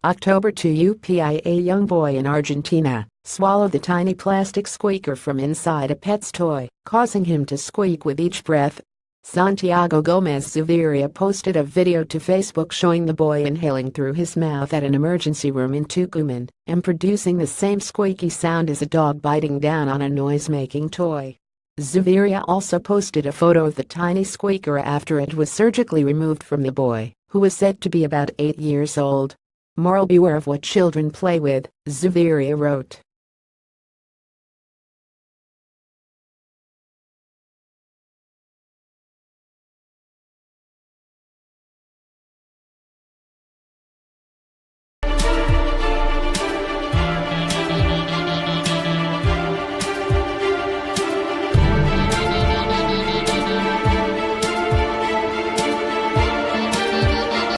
October 2, UPI A young boy in Argentina swallowed the tiny plastic squeaker from inside a pet's toy, causing him to squeak with each breath. Santiago Gomez Zuviria posted a video to Facebook showing the boy inhaling through his mouth at an emergency room in Tucumán and producing the same squeaky sound as a dog biting down on a noise-making toy. Zuviria also posted a photo of the tiny squeaker after it was surgically removed from the boy, who was said to be about 8 years old. Moral: beware of what children play with, Zuviria wrote.